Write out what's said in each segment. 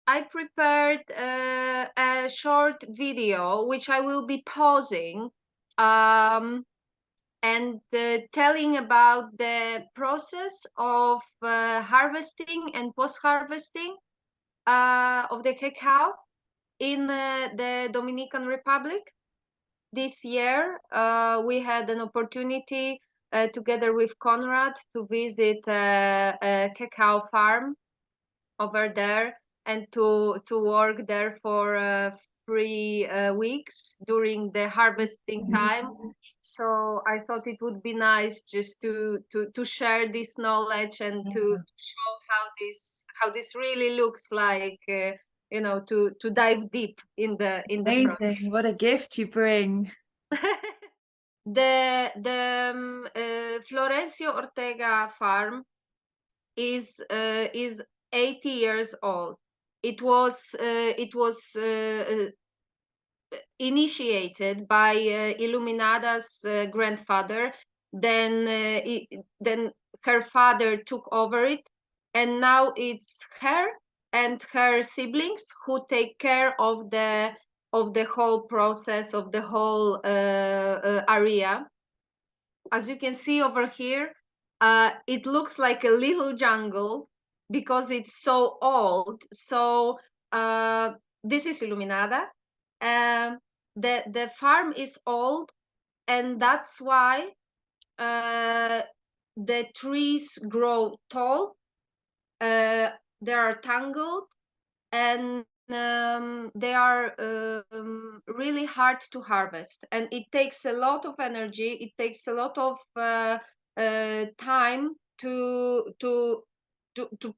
I prepared a short video, which I will be pausing, and telling about the process of harvesting and post-harvesting of the cacao in the Dominican Republic. This year, we had an opportunity together with Conrad to visit a cacao farm over there and to work there for 3 weeks during the harvesting time. So I thought it would be nice just to share this knowledge and to show how this really looks like, you know, to dive deep in the process. Amazing! What a gift you bring. The Florencio Ortega farm is 80 years old. It was initiated by Illuminada's grandfather. Then her father took over it, and now it's her and her siblings who take care of the whole process, of the whole area. As you can see over here, it looks like a little jungle because it's so old. So this is Illuminada. The farm is old, and that's why the trees grow tall. They are tangled, and they are really hard to harvest, and it takes a lot of energy. It takes a lot of time to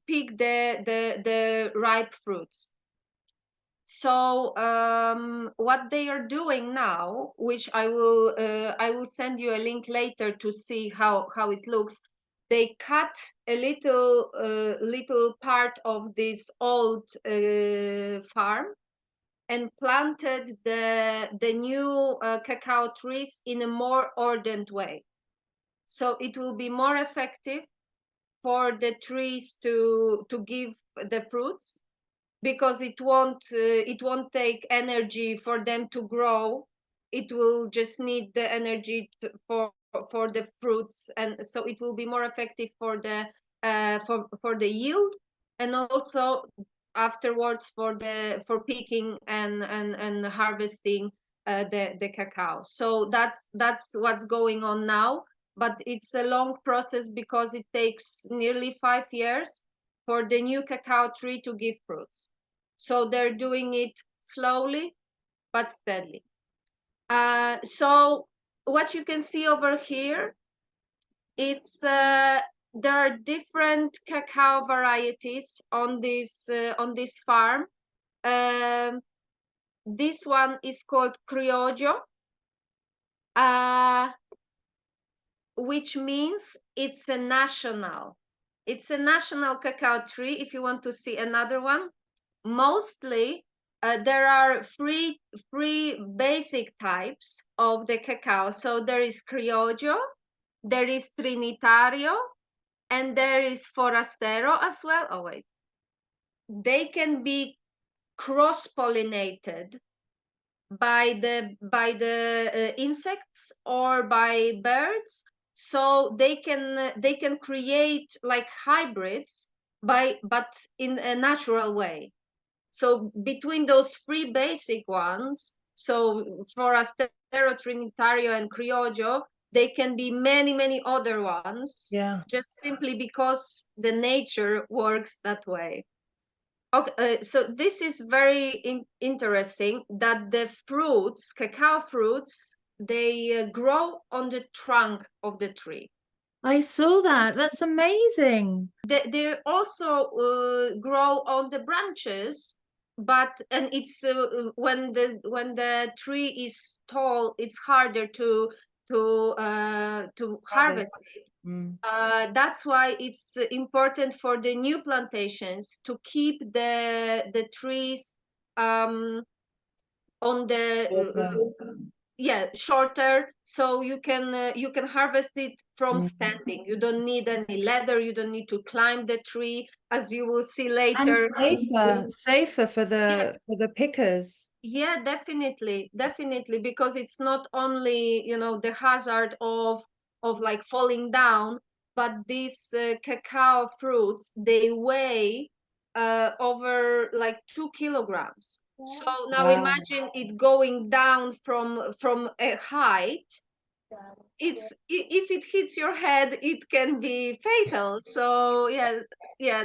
pick the ripe fruits. So what they are doing now, which I will send you a link later to see how it looks. They cut a little part of this old farm and planted the new cacao trees in a more ordered way. So it will be more effective for the trees to give the fruits, because it won't take energy for them to grow. It will just need the energy for the fruits, and so it will be more effective for the yield, and also afterwards for picking and harvesting the cacao. So that's what's going on now, but it's a long process because it takes nearly 5 years for the new cacao tree to give fruits. So they're doing it slowly but steadily. So what you can see over here, it's there are different cacao varieties on this farm. This one is called Criollo, which means it's a national cacao tree. If you want to see another one, mostly there are three basic types of the cacao. So there is Criollo, there is Trinitario, and there is Forastero as well. Oh wait, they can be cross-pollinated by the insects or by birds. So they can create like hybrids but in a natural way. So between those three basic ones, so Forastero, Trinitario, and Criollo, they can be many other ones. Yeah. Just simply because the nature works that way. Okay, so this is very interesting that the fruits, cacao fruits, they grow on the trunk of the tree. I saw that. That's amazing. They also grow on the branches, and it's when the tree is tall, it's harder to harvest it. That's why it's important for the new plantations to keep the trees on the shorter, so you can harvest it from standing. You don't need any ladder, you don't need to climb the tree, as you will see And later. safer for Yeah. the pickers. Yeah, definitely, because it's not only, the hazard of like falling down, but these cacao fruits, they weigh over like 2 kilograms. So now Wow. imagine it going down from a height. If it hits your head, it can be fatal. So yeah,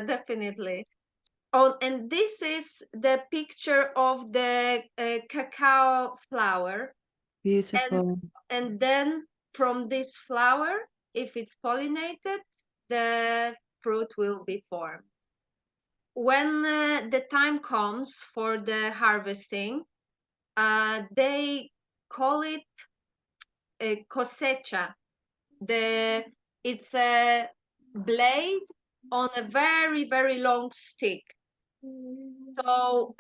definitely. Oh, and this is the picture of the cacao flower, and Beautiful. then from this flower, if it's pollinated, the fruit will be formed. When the time comes for the harvesting, they call it cosecha. It's a blade on a very, very long stick. So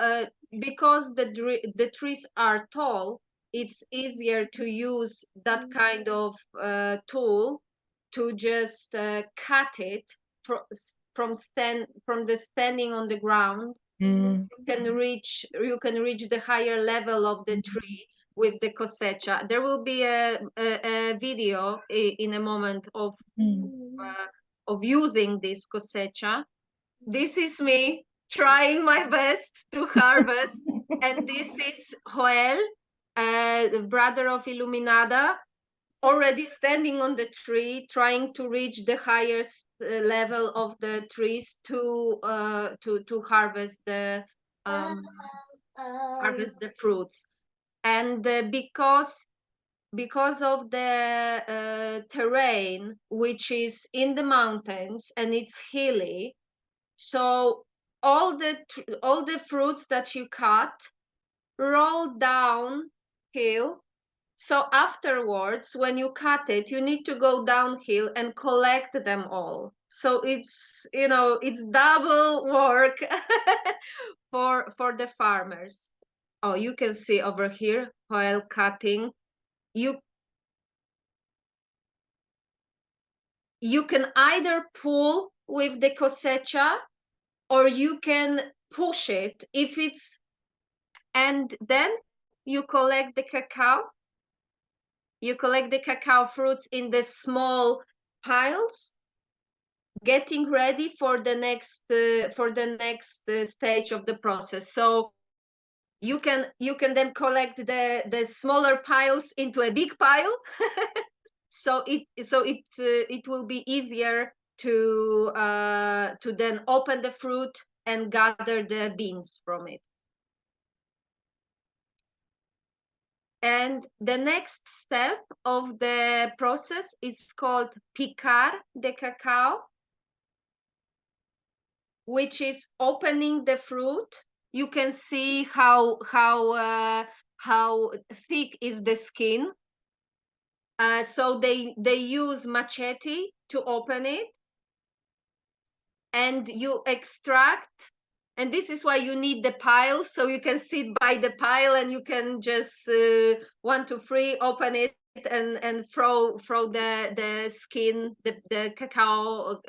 because the trees are tall, it's easier to use that kind of tool to just cut it from the standing on the ground. Mm. You can reach the higher level of the tree with the cosecha. There will be a video in a moment of using this cosecha. This is me trying my best to harvest, and this is Joel, the brother of Illuminada, already standing on the tree, trying to reach the highest level of the trees to harvest the fruits. And because of the terrain, which is in the mountains and it's hilly, so all the fruits that you cut roll downhill. So afterwards, when you cut it, you need to go downhill and collect them all. So it's double work for the farmers. Oh, you can see over here while cutting. You you can either pull with the cosecha, or you can push it if it's, and then you collect the cacao. You collect the cacao fruits in the small piles, getting ready for the next stage of the process. So you can then collect the smaller piles into a big pile. So it will be easier to then open the fruit and gather the beans from it. And the next step of the process is called picar de cacao, which is opening the fruit. You can see how thick is the skin. So they use machete to open it, and you extract. And this is why you need the pile, so you can sit by the pile and you can just 1, 2, 3 open it and throw the skin, the cacao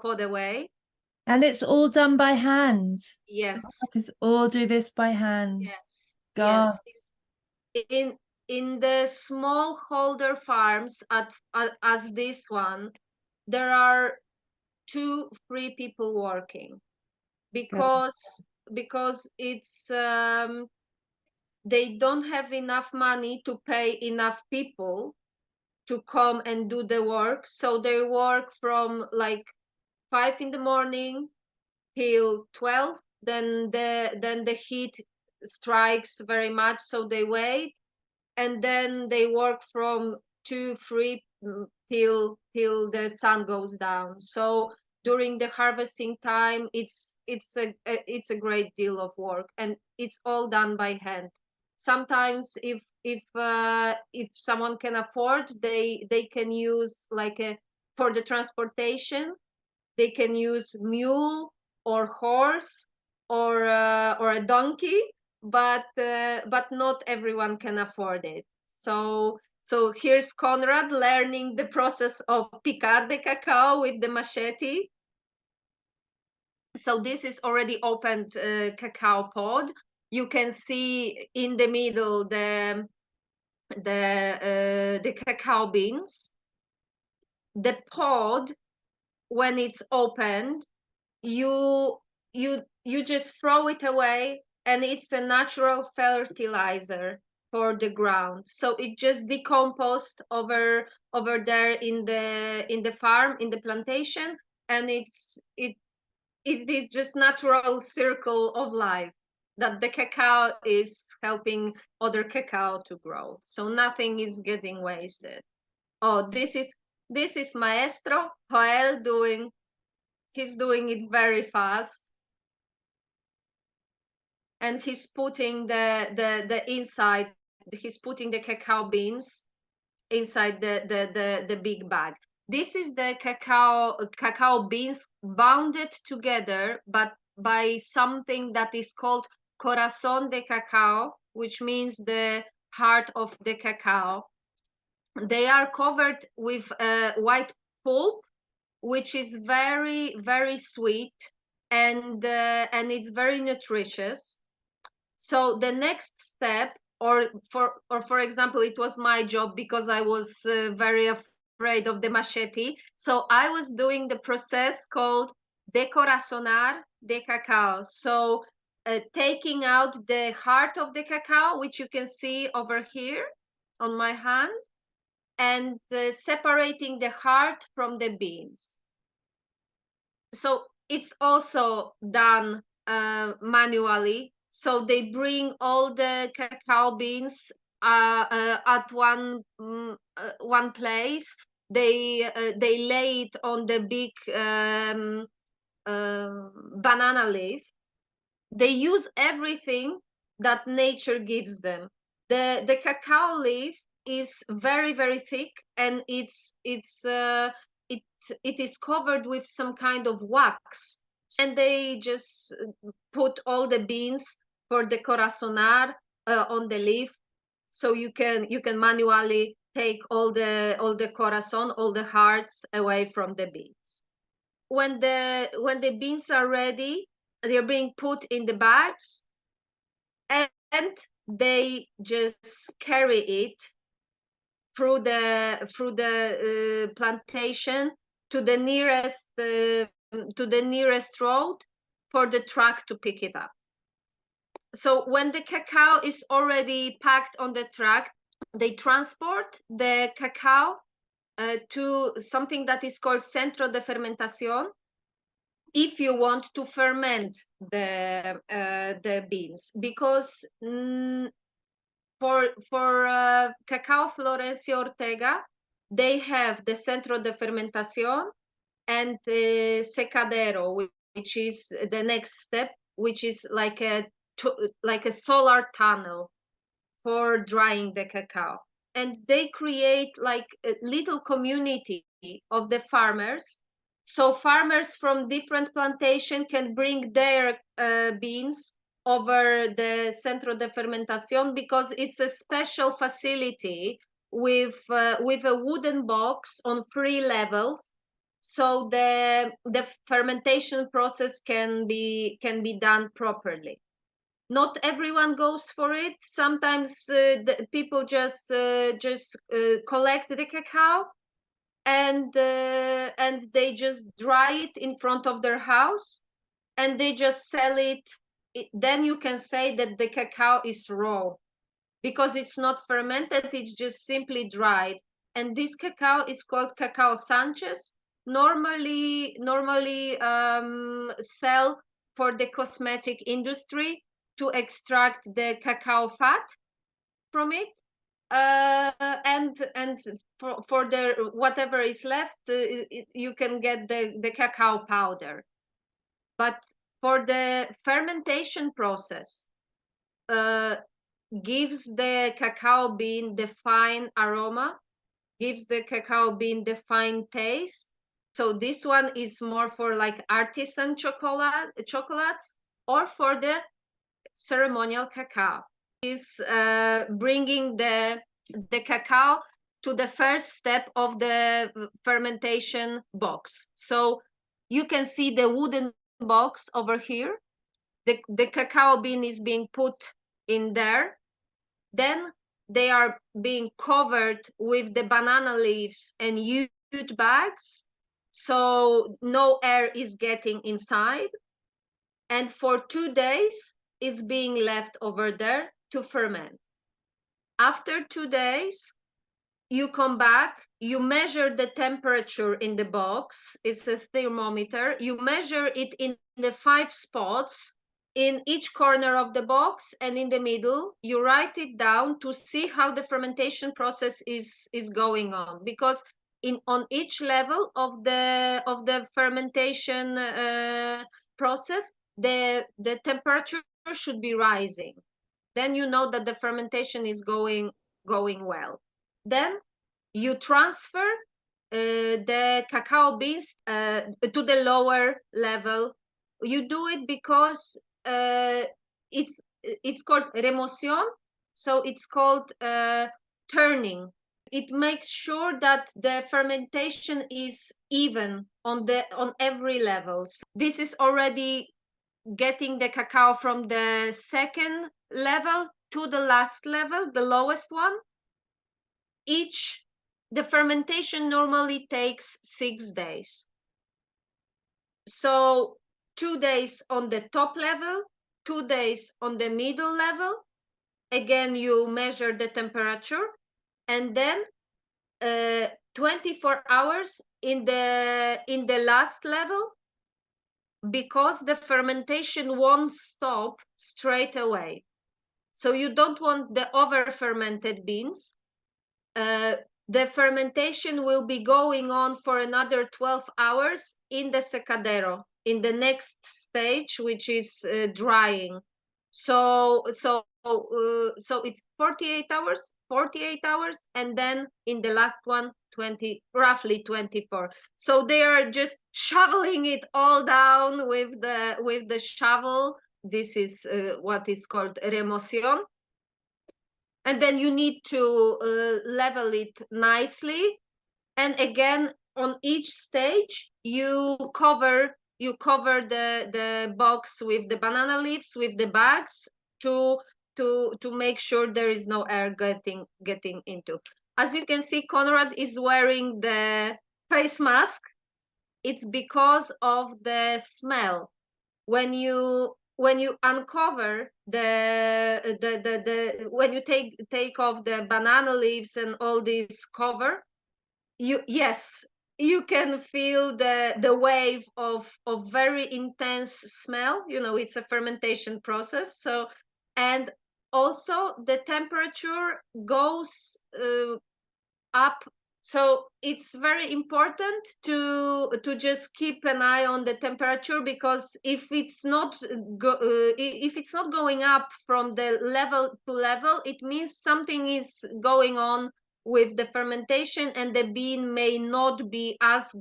pod away. And it's all done by hand. Yes. It's all do this by hand. Yes. God. Yes. In the smallholder farms as this one, there are 2, 3 people working, because it's they don't have enough money to pay enough people to come and do the work. So they work from like 5 in the morning till 12. Then the heat strikes very much, so they wait, and then they work from 2, 3 till the sun goes down. So during the harvesting time, it's a great deal of work, and it's all done by hand. Sometimes if someone can afford, they can use like for the transportation, they can use mule or horse or a donkey, but not everyone can afford it. So here's Conrad learning the process of picar the cacao with the machete. So this is already opened cacao pod. You can see in the middle the cacao beans. The pod, when it's opened, you just throw it away, and it's a natural fertilizer for the ground. So it just decomposed over there in the farm, in the plantation, and it's this just natural circle of life that the cacao is helping other cacao to grow. So nothing is getting wasted. Oh, this is Maestro Joel doing. He's doing it very fast, and he's putting the inside. He's putting the cacao beans inside the big bag. This is the cacao beans bounded together, but by something that is called corazón de cacao, which means the heart of the cacao. They are covered with white pulp, which is very, very sweet, and it's very nutritious. So the next step, or for example, it was my job because I was very afraid of the machete. So I was doing the process called decorazonar de cacao. So taking out the heart of the cacao, which you can see over here on my hand, and separating the heart from the beans. So it's also done manually. So they bring all the cacao beans at one place. They lay it on the big banana leaf. They use everything that nature gives them. The cacao leaf is very, very thick, and it is covered with some kind of wax, and they just put all the beans for the corazonar on the leaf. So you can manually take all the corazon, all the hearts away from the beans. When the beans are ready, they're being put in the bags, and they just carry it through the plantation to the nearest road for the truck to pick it up. So when the cacao is already packed on the truck, they transport the cacao to something that is called centro de fermentación, if you want to ferment the beans, because for Cacao Florencio Ortega, they have the centro de fermentación and the secadero, which is the next step, which is like a solar tunnel for drying the cacao. And they create like a little community of the farmers. So farmers from different plantation can bring their beans over the Centro de Fermentación, because it's a special facility with a wooden box on 3 levels. So the fermentation process can be done properly. Not everyone goes for it. Sometimes the people just collect the cacao, and they just dry it in front of their house, and they just sell it. Then you can say that the cacao is raw, because it's not fermented, it's just simply dried. And this cacao is called Cacao Sanchez. Normally sell for the cosmetic industry to extract the cacao fat from it, and for the whatever is left, you can get the cacao powder. But for the fermentation process, gives the cacao bean the fine aroma, gives the cacao bean the fine taste. So this one is more for like artisan chocolates, or for the ceremonial cacao. Is bringing the the cacao to the first step of the fermentation box. So you can see the wooden box over here. The cacao bean is being put in there. Then they are being covered with the banana leaves and jute bags, so no air is getting inside. And for 2 days, it's being left over there to ferment. After 2 days, you come back, you measure the temperature in the box. It's a thermometer. You measure it in the 5 spots in each corner of the box, and in the middle you write it down to see how the fermentation process is going on, because on each level of the fermentation process, the temperature should be rising. Then you know that the fermentation is going well. Then you transfer the cacao beans to the lower level. You do it because it's called remoción, so it's called turning. It makes sure that the fermentation is even on every level. So this is already getting the cacao from the second level to the last level, the lowest one. The fermentation normally takes 6 days. So 2 days on the top level, 2 days on the middle level. Again, you measure the temperature, and then 24 hours in the last level, because the fermentation won't stop straight away. So you don't want the over fermented beans. The fermentation will be going on for another 12 hours in the secadero, in the next stage, which is drying. So it's 48 hours, and then in the last one, roughly 24. So they are just shoveling it all down with the shovel. This is what is called remoción. And then you need to level it nicely. And again, on each stage, you cover the box with the banana leaves, with the bags, to make sure there is no air getting into. As you can see, Conrad is wearing the face mask. It's because of the smell. When you uncover when you take off the banana leaves and all this cover, you can feel the wave of very intense smell. It's a fermentation process. So, and also the temperature goes up. So it's very important to just keep an eye on the temperature, because if it's not going up from the level to level, it means something is going on with the fermentation, and the bean may not be as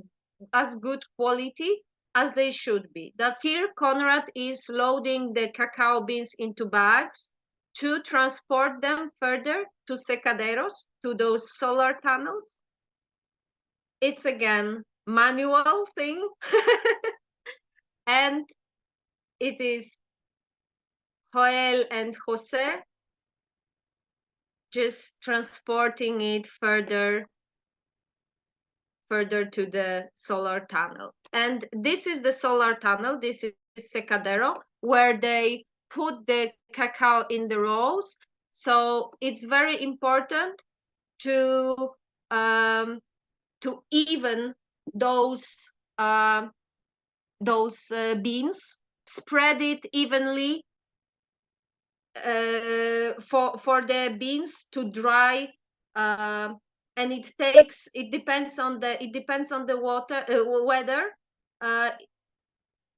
good quality as they should be. That's here Conrad is loading the cacao beans into bags to transport them further to secaderos, to those solar tunnels. It's again manual thing. And it is Joel and Jose just transporting it further to the solar tunnel. And this is the solar tunnel. This is secadero, where they put the cacao in the rows. So it's very important to even those beans, spread it evenly for the beans to dry, and it depends on the weather.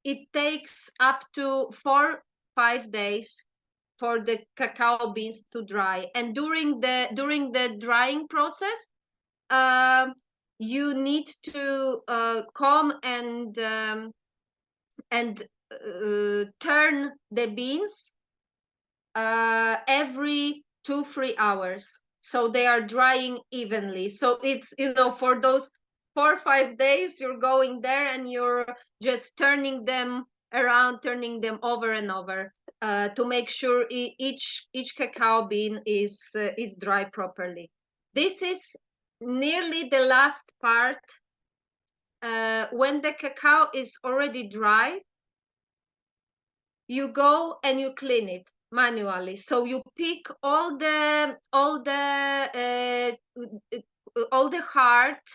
It takes up to 4-5 days for the cacao beans to dry, and during the drying process, you need to come and turn the beans every 2-3 hours. so they are drying evenly. So it's, you know, for those 4 or 5 days you're going there and you're just turning them around, turning them over and over, to make sure each cacao bean is dry properly. This is nearly the last part. When the cacao is already dry, you go and you clean it manually. So you pick all the heart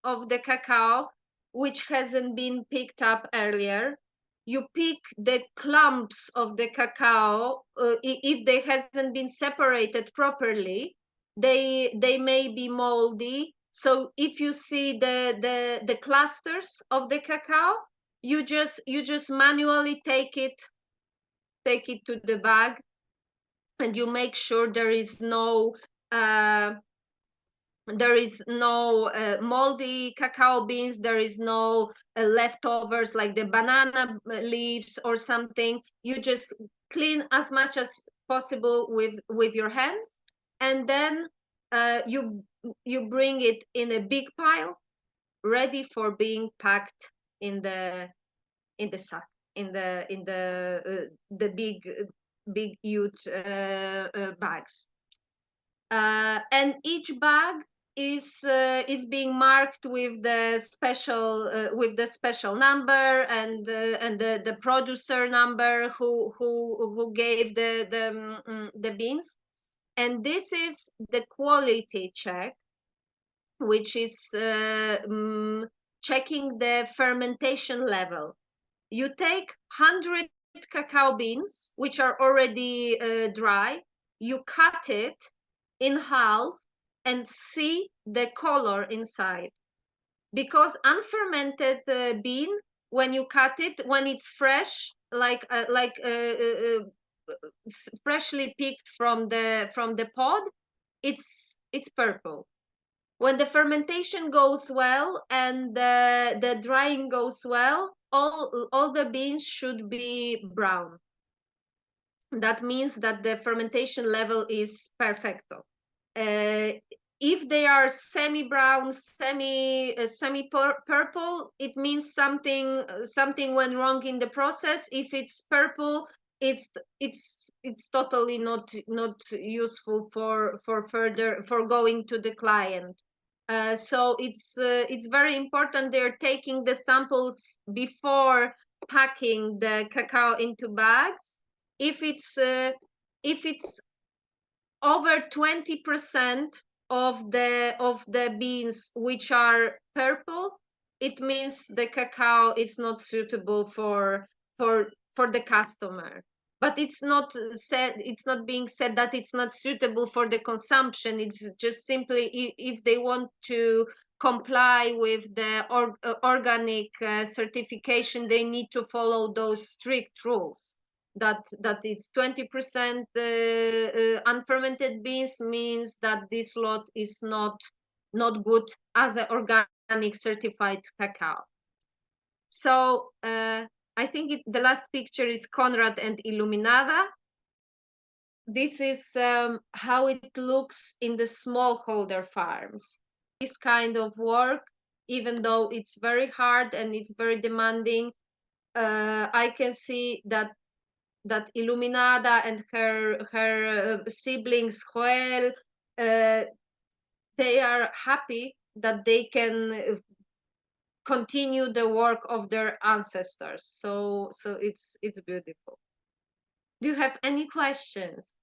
of the cacao which hasn't been picked up earlier. You pick the clumps of the cacao, if they hasn't been separated properly, they may be moldy. So if you see the clusters of the cacao, you just manually take it to the bag, and you make sure there is no moldy cacao beans, there is no leftovers like the banana leaves or something. You just clean as much as possible with your hands, and then you bring it in a big pile, ready for being packed in the sack, in the big huge bags. And each bag is being marked with the special number, and the producer number who gave the beans. And this is the quality check, which is checking the fermentation level. You take 100 cacao beans which are already dry, you cut it in half and see the color inside, because unfermented bean, when you cut it, when it's fresh, like freshly picked from the pod, it's purple. When the fermentation goes well and the drying goes well, all the beans should be brown. That means that the fermentation level is perfecto. If they are semi-brown, semi-purple, it means something went wrong in the process. If it's purple, it's totally not useful for going to the client. So it's very important they're taking the samples before packing the cacao into bags. If it's over 20% of the beans which are purple, it means the cacao is not suitable for the customer. But it's not being said that it's not suitable for the consumption. It's just simply if they want to comply with the organic certification, they need to follow those strict rules. That it's 20% unfermented beans means that this lot is not good as an organic certified cacao. So I think the last picture is Conrad and Illuminada. This is how it looks in the smallholder farms. This kind of work, even though it's very hard and it's very demanding, I can see that Illuminada and her siblings Joel, they are happy that they can continue the work of their ancestors. So it's beautiful. Do you have any questions?